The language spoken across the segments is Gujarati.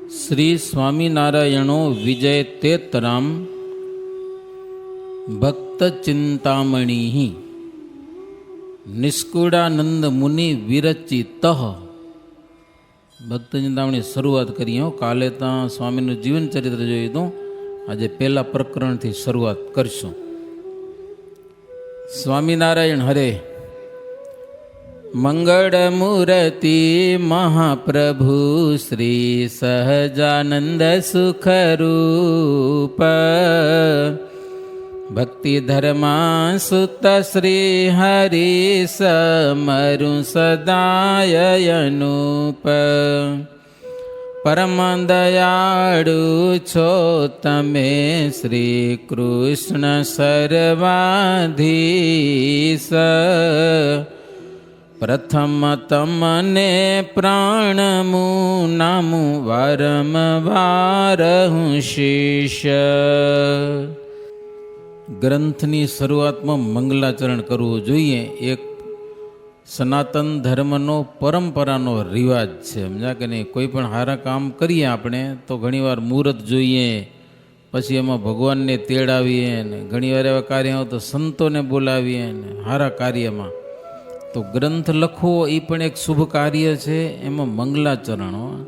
શ્રી સ્વામિનારાયણો વિજય તેતરામ ભક્ત ચિંતામણી નિષ્કુળાનંદ મુનિ વિરચિત. ભક્ત ચિંતામણી શરૂઆત કરી હો. કાલે ત્યાં સ્વામીનું જીવન ચરિત્ર જોયું હતું. આજે પહેલા પ્રકરણથી શરૂઆત કરશું. સ્વામિનારાયણ હરે. મંગળ મૂર્તિ મહાપ્રભુ શ્રી સહજાનંદ સુખરૂપ ભક્તિ ધર્મા સુત શ્રી હરિ સમરુ સદાય અનુપ. પરમ દયાળુ છો તમે શ્રી કૃષ્ણ સર્વાધીશ. પ્રથમ તમને પ્રાણમું નામું વારંવાર હું શિષ્ય. ગ્રંથની શરૂઆતમાં મંગલાચરણ કરવું જોઈએ. એક સનાતન ધર્મનો પરંપરાનો રિવાજ છે, સમજ્યા કે નહીં? કોઈ પણ સારા કામ કરીએ આપણે તો ઘણીવાર મુહૂર્ત જોઈએ, પછી એમાં ભગવાનને તેડાવીએ ને ઘણીવાર એવા કાર્ય હોય તો સંતોને બોલાવીએ ને સારા કાર્યમાં. તો ગ્રંથ લખવો એ પણ એક શુભ કાર્ય છે, એમાં મંગલાચરણો.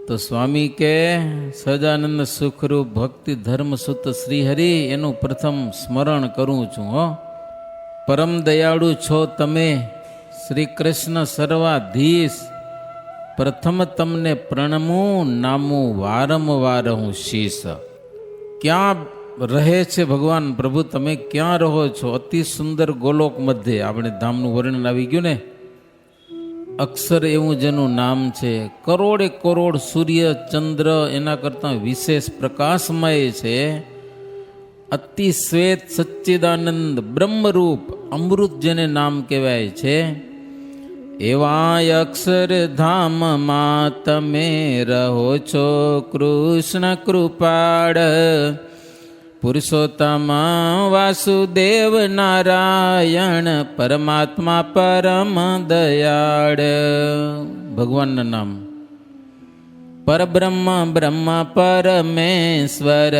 તો સ્વામી કે સહજાનંદ સુખરૂપ ભક્તિ ધર્મ સુત શ્રીહરિ એનું પ્રથમ સ્મરણ કરું છું. હો, પરમ દયાળુ છો તમે શ્રી કૃષ્ણ સર્વાધીશ. પ્રથમ તમને પ્રણમું નામું વારંવાર હું શીશ. ક્યાં રહે છે ભગવાન પ્રભુ? તમે ક્યાં રહો છો? અતિ સુંદર ગોલોક મધ્ય. આપણે ધામનું વર્ણન આવી ગયું ને. અક્ષર એવું જેનું નામ છે. કરોડે કરોડ સૂર્ય ચંદ્ર એના કરતાં વિશેષ પ્રકાશમય છે. અતિ શ્વેત સચ્ચિદાનંદ બ્રહ્મરૂપ અમૃત જેને નામ કહેવાય છે. એવા અક્ષરધામમાં તમે રહો છો કૃષ્ણ કૃપાળ. પુરુષોત્તમા વાસુદેવ નારાયણ પરમાત્મા પરમ દયાળ. ભગવાનના નામ પરબ્રહ્મ બ્રહ્મ પરમેશ્વર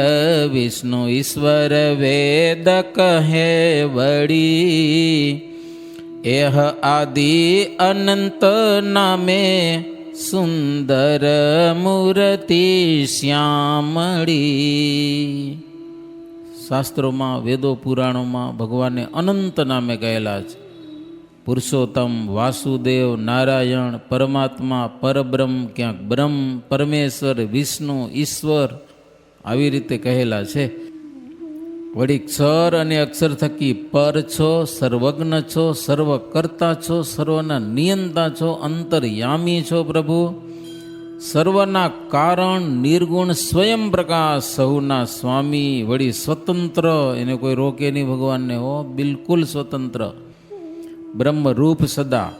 વિષ્ણુ ઈશ્વર વેદ કહે વળી. એહ આદિ અનંત નામે સુંદર મૂર્તિ શ્યામળી. શાસ્ત્રોમાં વેદો પુરાણોમાં ભગવાનને અનંત નામે કહેલા છે. પુરુષોત્તમ વાસુદેવ નારાયણ પરમાત્મા પરબ્રહ્મ, ક્યાંક બ્રહ્મ પરમેશ્વર વિષ્ણુ ઈશ્વર આવી રીતે કહેલા છે. વળી ક્ષર અને અક્ષર થકી પર છો, સર્વજ્ઞ છો, સર્વ કરતા છો, સર્વના નિયંતા છો, અંતર્યામી છો પ્રભુ. સર્વના કારણ નિર્ગુણ સ્વયં પ્રકાશ સહુના સ્વામી. વળી સ્વતંત્ર, એને કોઈ રોકે નહીં ભગવાનને. હો, બિલકુલ સ્વતંત્ર. બ્રહ્મરૂપ સદા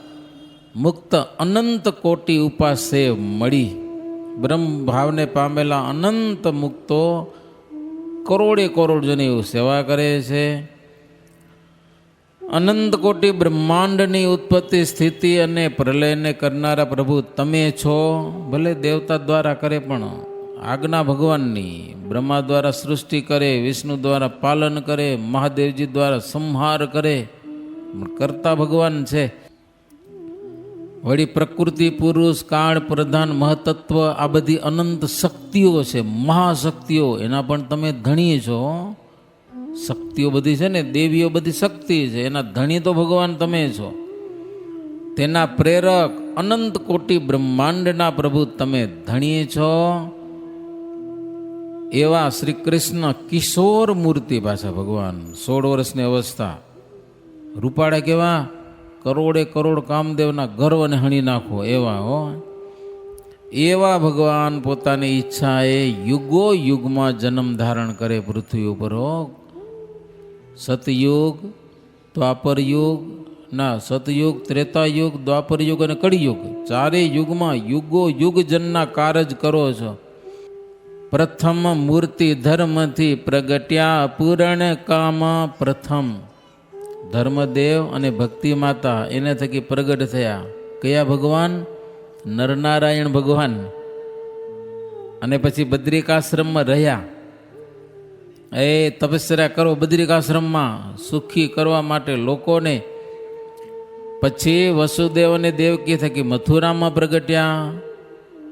મુક્ત અનંત કોટી ઉપાસે મળી. બ્રહ્મ ભાવને પામેલા અનંત મુક્તો કરોડે કરોડ જણ સેવા કરે છે. અનંત કોટી બ્રહ્માંડની ઉત્પત્તિ સ્થિતિ અને પ્રલયને કરનારા પ્રભુ તમે છો. ભલે દેવતા દ્વારા કરે પણ આજ્ઞા ભગવાનની. બ્રહ્મા દ્વારા સૃષ્ટિ કરે, વિષ્ણુ દ્વારા પાલન કરે, મહાદેવજી દ્વારા સંહાર કરે, કરતા ભગવાન છે. વળી પ્રકૃતિ પુરુષ કાળ પ્રધાન મહતત્વ આ બધી અનંત શક્તિઓ છે, મહાશક્તિઓ. એના પણ તમે ધણી છો. શક્તિઓ બધી છે ને, દેવીઓ બધી શક્તિ છે, એના ધણી તો ભગવાન તમે છો. તેના પ્રેરક અનંત કોટી બ્રહ્માંડના પ્રભુ તમે ધણી છો. એવા શ્રી કૃષ્ણ કિશોર મૂર્તિ પાછા ભગવાન. 16 વર્ષની અવસ્થા. રૂપાળા કેવા? કરોડે કરોડ કામદેવના ગર્વને હણી નાખો એવા. હો, એવા ભગવાન પોતાની ઈચ્છાએ યુગો યુગમાં જન્મ ધારણ કરે પૃથ્વી ઉપર. હો, સતયુગ, દ્વાપર યુગ ના, સતયુગ, ત્રેતાયુગ, દ્વાપર યુગ અને કળિયુગ, ચારેય યુગમાં યુગો યુગ જનના કારજ કરો છો. પ્રથમ મૂર્તિ ધર્મથી પ્રગટ્યા પૂરણ કામ. પ્રથમ ધર્મદેવ અને ભક્તિ માતા એને થકી પ્રગટ થયા. કયા ભગવાન? નરનારાયણ ભગવાન. અને પછી બદ્રિકાશ્રમમાં રહ્યા. તપસ્યા કરો બદ્રિકાશ્રમમાં સુખી કરવા માટે લોકોને. પછી વસુદેવ અને દેવકી થકી મથુરામાં પ્રગટ્યા.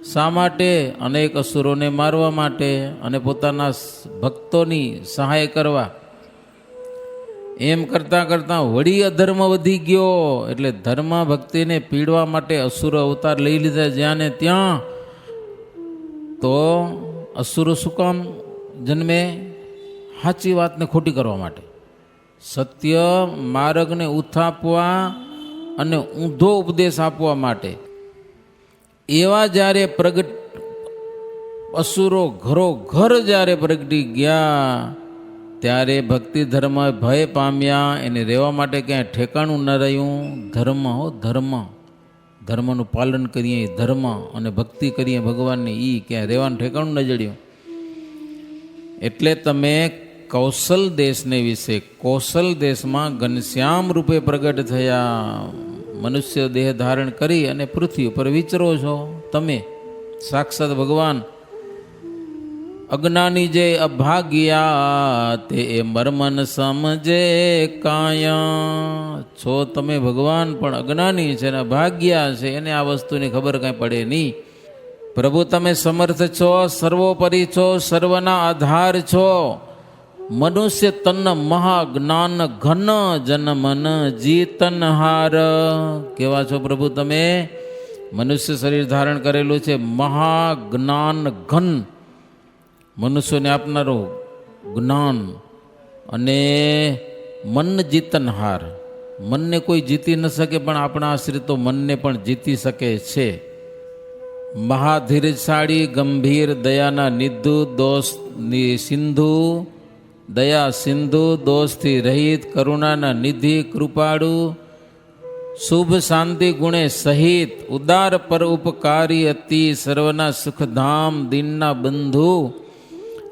શા માટે? અનેક અસુરોને મારવા માટે અને પોતાના ભક્તોની સહાય કરવા. એમ કરતાં કરતાં વળી અધર્મ વધી ગયો, એટલે ધર્મ ભક્તિને પીડવા માટે અસુરો અવતાર લઈ લીધા જ્યાં ને ત્યાં. તો અસુરો શું કામ જન્મે? સાચી વાતને ખોટી કરવા માટે, સત્ય માર્ગને ઉથાપવા અને ઊંધો ઉપદેશ આપવા માટે. એવા જ્યારે પ્રગટ અસુરો ઘરો ઘર જ્યારે પ્રગટી ગયા, ત્યારે ભક્તિ ધર્મ ભય પામ્યા. એને રહેવા માટે ક્યાંય ઠેકાણું ન રહ્યું. ધર્મ ધર્મ, ધર્મનું પાલન કરીએ ધર્મ, અને ભક્તિ કરીએ ભગવાનની, એ ક્યાંય રહેવાનું ઠેકાણું ન જડ્યું. એટલે તમે કૌશલ દેશને વિશે, કૌશલ દેશમાં ઘનશ્યામ રૂપે પ્રગટ થયા, મનુષ્ય દેહ ધારણ કરી અને પૃથ્વી ઉપર વિચરો છો તમે, સાક્ષાત ભગવાન. અજ્ઞાની જે અભાગ્યા તે મર્મન સમજે કાયા. છો તમે ભગવાન, પણ અજ્ઞાની છે ને અભાગ્યા છે, એને આ વસ્તુની ખબર કાંઈ પડે નહીં. પ્રભુ તમે સમર્થ છો, સર્વોપરી છો, સર્વના આધાર છો. મનુષ્ય તન મહાજ્ઞાન ઘન, જન મન જીતનહાર. કેવા છો પ્રભુ તમે? મનુષ્ય શરીર ધારણ કરેલું છે, મહાજ્ઞાન ઘન, મનુષ્યોને આપનારો જ્ઞાન, અને મન જીતનહાર. મનને કોઈ જીતી ન શકે, પણ આપણા આશ્રિત તો મનને પણ જીતી શકે છે. મહાધીરજશાળી, ગંભીર, દયાના નિધુ, દોષ સિંધુ, દયા સિંધુ, દોષથી રહિત, કરુણાના નિધિ, કૃપાળુ, શુભ શાંતિ ગુણે સહિત, ઉદાર પર ઉપકારી, અતિ સર્વના સુખધામ, દીનના બંધુ.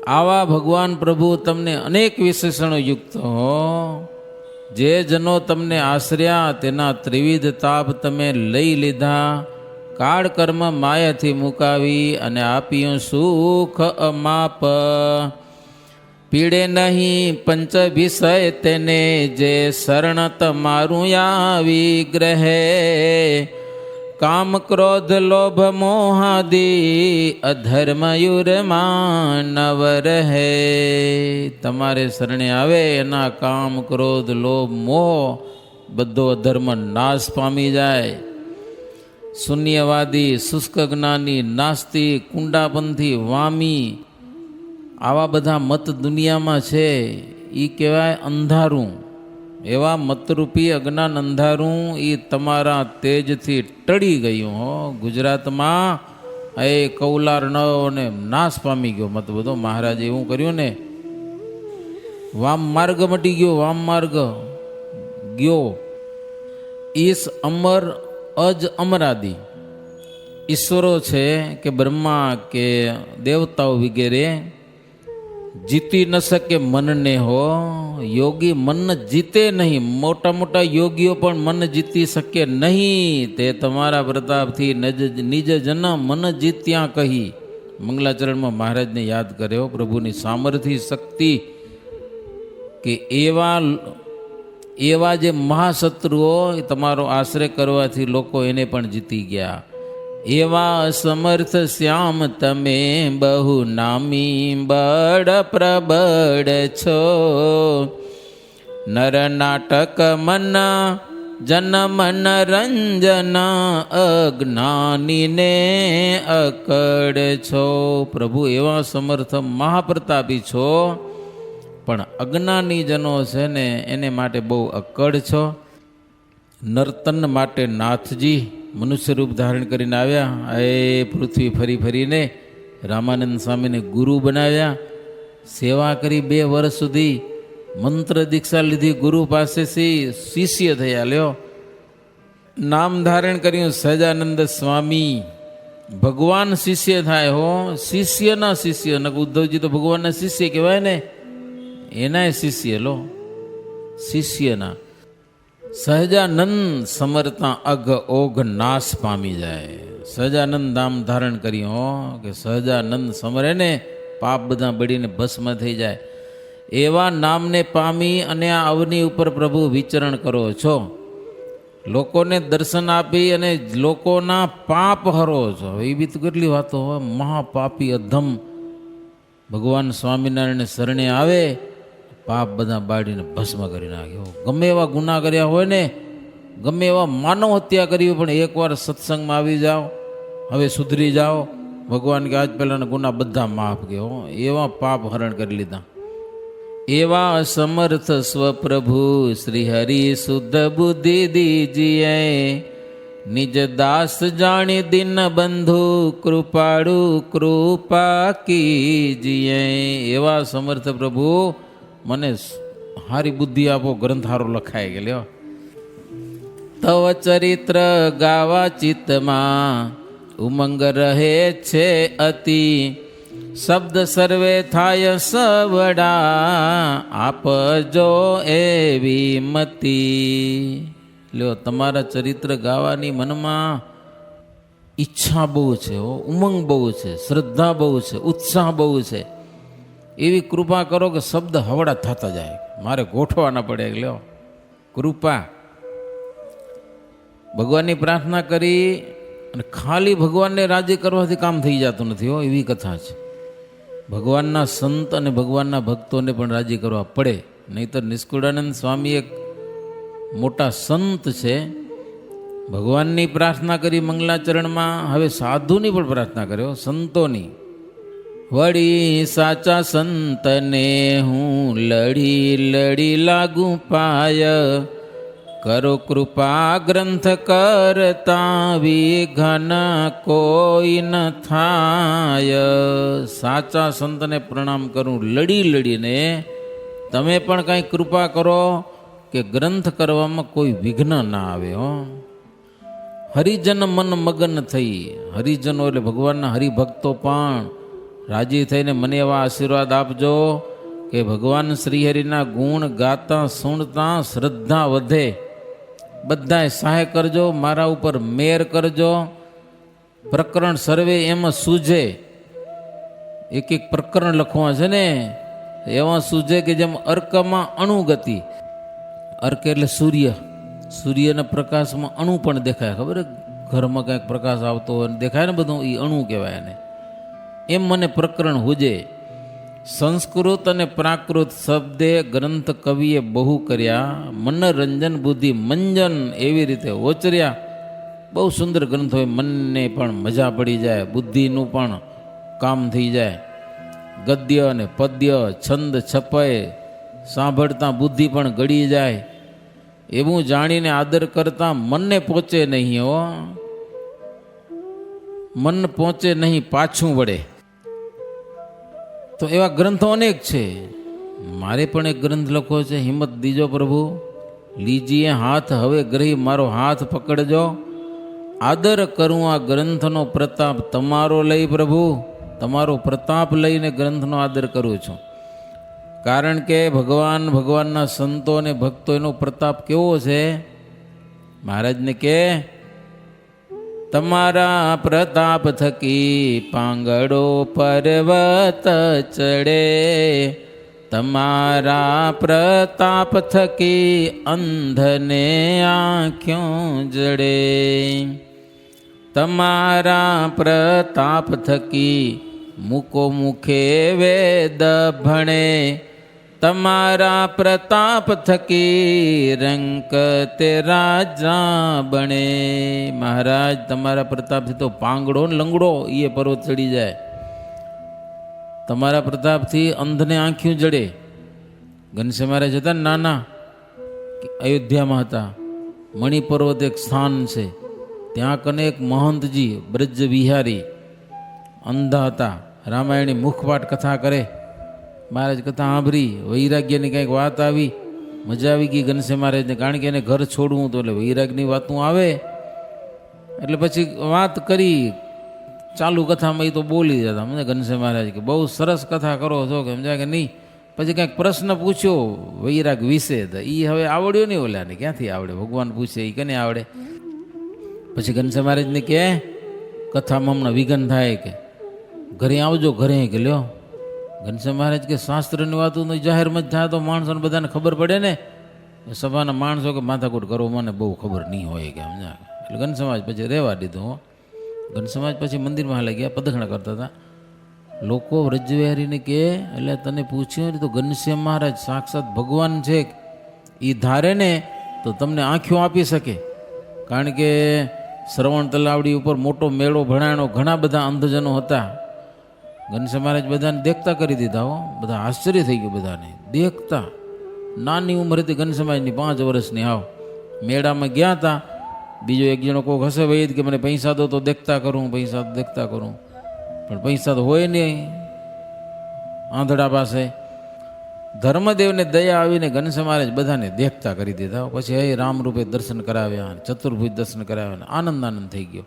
આવા ભગવાન પ્રભુ તમને અનેક વિશેષણો યુક્ત હો. જે જનો તમને આશ્રયા તેના ત્રિવિધ તાપ તમે લઈ લીધા. કાળ કર્મ માયાથી મુકાવી અને આપ્યું સુખ અમાપ. પીડે નહીં પંચ વિષય તેને, જે શરણ તમારું આવી ગ્રહે. કામ ક્રોધ લોભ મોહાદી, અધર્મયુર માનવ રહે. તમારે શરણે આવે એના કામ ક્રોધ લોભ મોહ બધો અધર્મ નાશ પામી જાય. શૂન્યવાદી, શુષ્ક જ્ઞાની, નાસ્તિક, કુંડાપંથી, વામી, આવા બધા મત દુનિયામાં છે. એ કહેવાય અંધારું. એવા મતરૂપી અજ્ઞાન અંધારું એ તમારા તેજથી ટળી ગયું હો. ગુજરાતમાં કૌલારણોને નાશ પામી ગયો મત બધો. મહારાજે એવું કર્યું ને, વામ માર્ગ મટી ગયો, વામ માર્ગ ગયો. ઈસ અમર અજ અમરાદી ઈશ્વરો છે કે બ્રહ્મા કે દેવતાઓ વગેરે જીતી ન શકે મનને હો. યોગી મન જીતે નહીં. મોટા મોટા યોગીઓ પણ મન જીતી શકે નહીં. તે તમારા પ્રતાપથી નિજ જન મન જીત્યા કહી. મંગલાચરણમાં મહારાજને યાદ કર્યો પ્રભુની સામર્થ્ય શક્તિ, કે એવા જે મહાશત્રુઓ તમારો આશ્રય કરવાથી લોકો એને પણ જીતી ગયા. એવા સમર્થ શ્યામ તમે બહુ નામી બળ પ્રબળ છો. નર નાટક મન જન મન રંજન, અજ્ઞાનીને અકડ છો. પ્રભુ એવા સમર્થ મહાપ્રતાપી છો, પણ અજ્ઞાની જનો છે ને એને માટે બહુ અકડ છો. નર્તન માટે નાથજી મનુષ્ય રૂપ ધારણ કરીને આવ્યા. પૃથ્વી ફરી ફરીને રામાનંદ સ્વામીને ગુરુ બનાવ્યા. સેવા કરી 2 વર્ષ સુધી. મંત્ર દીક્ષા લીધી ગુરુ પાસેથી, શિષ્ય થયા. લ્યો, નામ ધારણ કર્યું સહજાનંદ સ્વામી. ભગવાન શિષ્ય થાય હો. શિષ્યના શિષ્ય. ન ઉદ્ધવજી તો ભગવાનના શિષ્ય કહેવાય ને, એનાય શિષ્ય. લો, શિષ્યના સહજાનંદ સમરતા અઘ ઓઘ નાશ પામી જાય. સહજાનંદ નામ ધારણ કરી હો કે સહજાનંદ સમરે ને પાપ બધા બળીને ભસ્મ થઈ જાય. એવા નામને પામી અને આ અવની ઉપર પ્રભુ વિચરણ કરો છો. લોકોને દર્શન આપી અને લોકોના પાપ હરો છો. એ બી તો કેટલી વાતો હોય. મહાપાપી અધમ ભગવાન સ્વામિનારાયણ શરણે આવે, પાપ બધા બાળીને ભસ્મ કરી નાખ્યો. ગમે એવા ગુના કર્યા હોય ને, ગમે એવા માનવ હત્યા કરી હોય, પણ એકવાર સત્સંગમાં આવી જાઓ, હવે સુધરી જાઓ, ભગવાન કે આજ પહેલાંના ગુના બધા માફ ગયો. એવા પાપ હરણ કરી લીધા. એવા અસમર્થ સ્વપ્રભુ શ્રી હરિ શુદ્ધ બુદ્ધિ દીજીએ. નિજ દાસ જાણી દિન બંધુ કૃપાળુ કૃપા કીજીએ. એવા સમર્થ પ્રભુ મને હારી બુદ્ધિ આપો, ગ્રંથ હારો લખાય કે લ્યો. તવ ચરિત્ર ગાવા ચિત્તમાં ઉમંગ રહે છે અતિ. શબ્દ સર્વે થાય સવડા આપજો એવી મતી. લ્યો, તમારા ચરિત્ર ગાવાની મનમાં ઈચ્છા બહુ છે, ઉમંગ બહુ છે, શ્રદ્ધા બહુ છે, ઉત્સાહ બહુ છે. એવી કૃપા કરો કે શબ્દ હવડા થતા જાય, મારે ગોઠવા ના પડે. લ્યો કૃપા. ભગવાનની પ્રાર્થના કરી અને ખાલી ભગવાનને રાજી કરવાથી કામ થઈ જતું નથી હો. એવી કથા છે. ભગવાનના સંત અને ભગવાનના ભક્તોને પણ રાજી કરવા પડે. નહીંતર નિષ્કુળાનંદ સ્વામી એક મોટા સંત છે. ભગવાનની પ્રાર્થના કરી મંગલાચરણમાં, હવે સાધુની પણ પ્રાર્થના કર્યો, સંતોની. વળી સાચા સંતને હું લડી લડી લાગુ પાય. કરો કૃપા ગ્રંથ કરતા વિઘન કોઈ ન થાય. સાચા સંતને પ્રણામ કરું લડી લડીને. તમે પણ કાંઈ કૃપા કરો કે ગ્રંથ કરવામાં કોઈ વિઘ્ન ના આવે હો. હરિજન મન મગન થઈ. હરિજનો એટલે ભગવાનના હરિભક્તો પણ રાજી થઈને મને એવા આશીર્વાદ આપજો કે ભગવાન શ્રીહરિના ગુણ ગાતા સુણતા શ્રદ્ધા વધે. બધાએ સહાય કરજો, મારા ઉપર મેર કરજો. પ્રકરણ સર્વે એમાં સૂઝે. એક એક પ્રકરણ લખવા છે ને, એવા સૂઝે કે જેમ અર્કમાં અણુગતિ. અર્ક એટલે સૂર્ય. સૂર્યના પ્રકાશમાં અણુ પણ દેખાય. ખબર ઘરમાં કંઈક પ્રકાશ આવતો હોય દેખાય ને, બધું એ અણુ કહેવાય એને. એમ મને પ્રકરણ હુજે. સંસ્કૃત અને પ્રાકૃત શબ્દે ગ્રંથ કવિએ બહુ કર્યા. મનરંજન બુદ્ધિ મંજન એવી રીતે ઓચર્યા. બહુ સુંદર ગ્રંથ હોય. મનને પણ મજા પડી જાય, બુદ્ધિનું પણ કામ થઈ જાય. ગદ્ય અને પદ્ય છંદ છપાય, સાંભળતા બુદ્ધિ પણ ગળી જાય. એવું જાણીને આદર કરતા મનને પહોંચે નહીં હો. મન પહોંચે નહીં, પાછું વળે. તો એવા ગ્રંથો અનેક છે. મારે પણ એક ગ્રંથ લખો છે. હિંમત દીજો પ્રભુ. લીજીએ હાથ હવે ગ્રહી, મારો હાથ પકડજો. આદર કરું આ ગ્રંથનો પ્રતાપ તમારો લઈ પ્રભુ. તમારો પ્રતાપ લઈને ગ્રંથનો આદર કરું છું. કારણ કે ભગવાનના સંતો અને ભક્તો એનો પ્રતાપ કેવો છે. મહારાજને કે તમારા પ્રતાપ થકી પાંગડો પર્વત ચડે. તમારા પ્રતાપ થકી અંધને આંખ્યું જડે. તમારા પ્રતાપ થકી મુકો મુખે વેદ ભણે. તમારા પ્રતાપ થકી રંક તે રાજા બને. મહારાજ તમારા પ્રતાપથી તો પાંગડો ને લંગડો એ પર્વત ચડી જાય. તમારા પ્રતાપથી અંધને આંખ્યું જડે. ઘનશ્યામ મહારાજ હતા નાના, અયોધ્યામાં હતા. મણિ પર્વત એક સ્થાન છે. ત્યાં કને એક મહંતજી બ્રજ વિહારી અંધા હતા. રામાયણની મુખપાઠ કથા કરે. મહારાજ કથા સાંભળી, વૈરાગ્યની કંઈક વાત આવી, મજા આવી ગઈ ઘનશ્યામ મહારાજને. કારણ કે એને ઘર છોડવું તો એટલે વૈરાગની વાતું આવે એટલે પછી વાત કરી. ચાલુ કથામાં એ તો બોલી જતા. મને ઘનશ્યામ મહારાજ કે બહુ સરસ કથા કરો છો કે સમજાય કે નહીં, પછી કંઈક પ્રશ્ન પૂછ્યો વૈરાગ વિશે, તો એ હવે આવડ્યો નહીં ઓલાને, ક્યાંથી આવડે? ભગવાન પૂછે એ કને આવડે? પછી ઘનશ્યામ મહારાજને કે કથામાં હમણાં વિઘન થાય, કે ઘરે આવજો ઘરે, કે લ્યો. ઘનશ્યામ મહારાજ કે શાસ્ત્રની વાતો જાહેરમાં જ થાય તો માણસોને બધાને ખબર પડે ને. સભાના માણસો કે માથાકૂટ કરો, મને બહુ ખબર નહીં હોય કે સમજા. એટલે ઘનશ્યામ મહારાજ પછી રહેવા દીધું. હો, ઘનશ્યામ મહારાજ પછી મંદિરમાં હાલે ગયા, પદખણા કરતા હતા. લોકો વ્રજવિહારીને કે એટલે તને પૂછ્યું તો ઘનશ્યામ મહારાજ સાક્ષાત ભગવાન છે, એ ધારે ને તો તમને આંખો આપી શકે. કારણ કે શ્રવણ તલાવડી ઉપર મોટો મેળો ભણાણો, ઘણા બધા અંધજનો હતા. ઘનશ્યામ મહારાજ બધાને દેખતા કરી દીધા. હો, બધા આશ્ચર્ય થઈ ગયું, બધાને દેખતા. નાની ઉંમર હતી ઘનશ્યામ મહારાજની, 5 વર્ષની. આવ મેળામાં ગયા હતા. બીજો એક જણો કોઈક હશે ભાઈ કે મને પૈસા દો તો દેખતા કરું, પૈસા તો દેખતા કરું. પણ પૈસા તો હોય નહીં આંધળા પાસે. ધર્મદેવને દયા આવીને ઘનશ્યામ મહારાજ બધાને દેખતા કરી દીધા. પછી હે રામ રૂપે દર્શન કરાવ્યા, ચતુર્ભુજ દર્શન કરાવ્યા, આનંદ થઈ ગયો.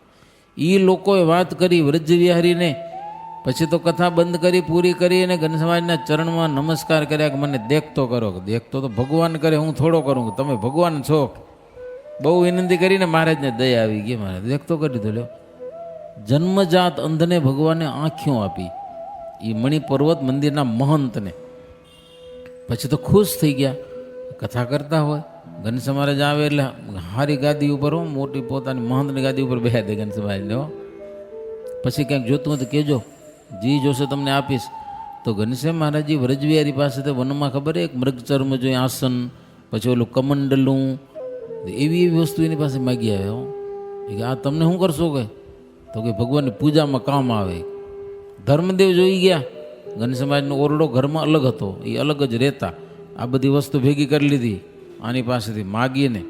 એ લોકોએ વાત કરી વ્રજવિહારીને. પછી તો કથા બંધ કરી, પૂરી કરી, અને ઘનશ્યામ મહારાજના ચરણમાં નમસ્કાર કર્યા કે મને દેખતો કરો. દેખતો તો ભગવાન કરે, હું થોડો કરું, તમે ભગવાન છો. બહુ વિનંતી કરીને મહારાજને દયા આવી ગઈ. મહારાજ દેખતો કરી દીધો. લ્યો, જન્મજાત અંધને ભગવાને આંખો આપી, એ મણિ પર્વત મંદિરના મહંતને. પછી તો ખુશ થઈ ગયા. કથા કરતા હોય, ઘનશ્યામ મહારાજ આવે એટલે હારી ગાદી ઉપર, મોટી પોતાની મહંતની ગાદી ઉપર બેસા દે ઘનશ્યામ મહારાજને. પછી ક્યાંક જોતું હોય તો કહેજો, જી જોશે તમને આપીશ. તો ઘનશ્યામ મહારાજજી વ્રજવિહારી પાસે વનમાં ખબર એક મૃગચર્મ જોઈએ આસન, પછી ઓલું કમંડલું, એવી વસ્તુ એની પાસે માગી આવ્યા. કે આ તમને શું કરશો? કે તો કે ભગવાનની પૂજામાં કામ આવે. ધર્મદેવ જોઈ ગયા. ઘનશ્યામ મહારાજનો ઓરડો ઘરમાં અલગ હતો, એ અલગ જ રહેતા. આ બધી વસ્તુ ભેગી કરી લીધી આની પાસેથી માગીને.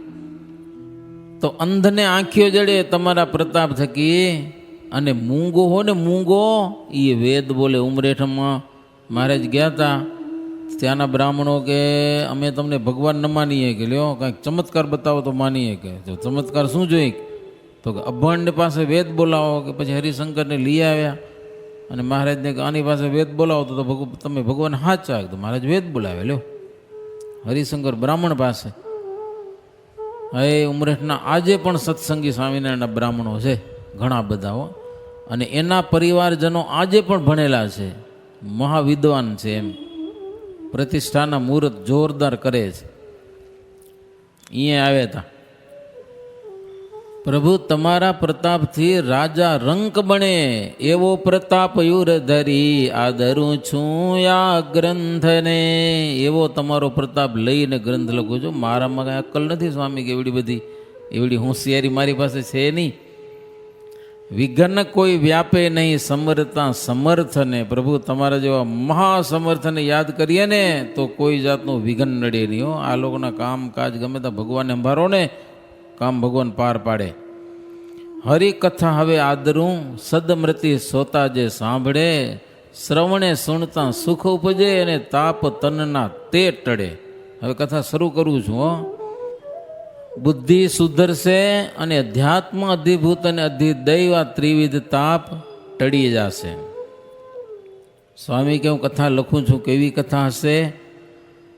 તો અંધને આંખીઓ જડે તમારા પ્રતાપ થકી. અને મૂંગો હો ને, મૂંગો એ વેદ બોલે. ઉમરેઠમાં મહારાજ ગયા હતા, ત્યાંના બ્રાહ્મણો કે અમે તમને ભગવાન ન માનીએ, કે લ્યો કાંઈક ચમત્કાર બતાવો તો માનીએ. કે ચમત્કાર શું જોઈએ? તો કે અભણને પાસે વેદ બોલાવો. કે પછી હરિશંકરને લઈ આવ્યા અને મહારાજને આની પાસે વેદ બોલાવો તો તમે ભગવાન સાચા. તો મહારાજ વેદ બોલાવે. લ્યો, હરિશંકર બ્રાહ્મણ પાસે. હવે ઉમરેઠના આજે પણ સત્સંગી સ્વામિનારાયણના બ્રાહ્મણો છે ઘણા બધા. હો, અને એના પરિવારજનો આજે પણ ભણેલા છે, મહાવિદ્વાન છે. એમ પ્રતિષ્ઠાના મુહૂર્ત જોરદાર કરે છે. અહીંયા આવ્યા હતા. પ્રભુ તમારા પ્રતાપથી રાજા રંક બને, એવો પ્રતાપ યુર ધરી આદરું છું આ ગ્રંથને. એવો તમારો પ્રતાપ લઈને ગ્રંથ લખું છું. મારામાં કાંઈ અક્કલ નથી સ્વામી, કે એવડી બધી એવડી હોશિયારી મારી પાસે છે નહીં. વિઘ્ન કોઈ વ્યાપે નહીં, સમર્થતા સમર્થને. પ્રભુ તમારા જેવા મહાસમર્થને યાદ કરીએ ને તો કોઈ જાતનું વિઘ્ન નડે નહીં. હો, આ લોકોના કામ કાજ ગમે ત્યાં ભગવાનને સંભાળો ને, કામ ભગવાન પાર પાડે. હરિકથા હવે આદરું, સદમૃતિ સોતા જે સાંભળે. શ્રવણે સુણતા સુખ ઉપજે, અને તાપ તનના તે ટળે. હવે કથા શરૂ કરું છું. હો, બુદ્ધિ સુધરશે અને અધ્યાત્મ અધિભૂત અને અધિદૈવ આ ત્રિવિધ તાપ ટળી જશે. સ્વામી કે હું કથા લખું છું, કેવી કથા હશે?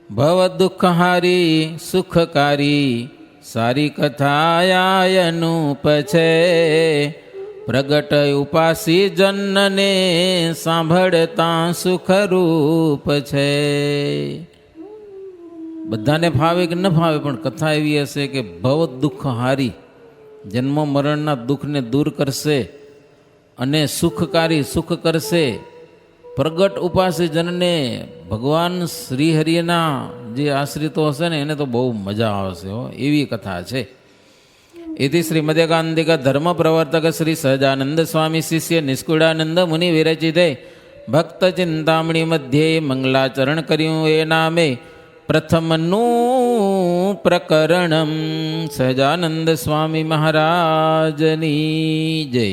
ભવ દુઃખહારી સુખકારી, સારી કથા અનુપ છે. પ્રગટ ઉપાસી જનને, સાંભળતા સુખરૂપ છે. બધાને ફાવે કે ન ફાવે, પણ કથા એવી હશે કે ભવ દુઃખ હારી, જન્મ મરણના દુઃખને દૂર કરશે અને સુખકારી સુખ કરશે. પ્રગટ ઉપાસી જનને, ભગવાન શ્રી હરિના જે આશ્રિતો હશે ને એને તો બહુ મજા આવશે. હો, એવી કથા છે. એથી શ્રીમદેકાંતિક ધર્મ પ્રવર્તક શ્રી સહજાનંદ સ્વામી શિષ્ય નિષ્કુળાનંદ મુનિ વિરચિતે ભક્ત ચિંતામણી મધ્યે મંગલાચરણ કર્યું એ નામે પ્રથમનું પ્રકરણમ. સહજાનંદ સ્વામી મહારાજની જય.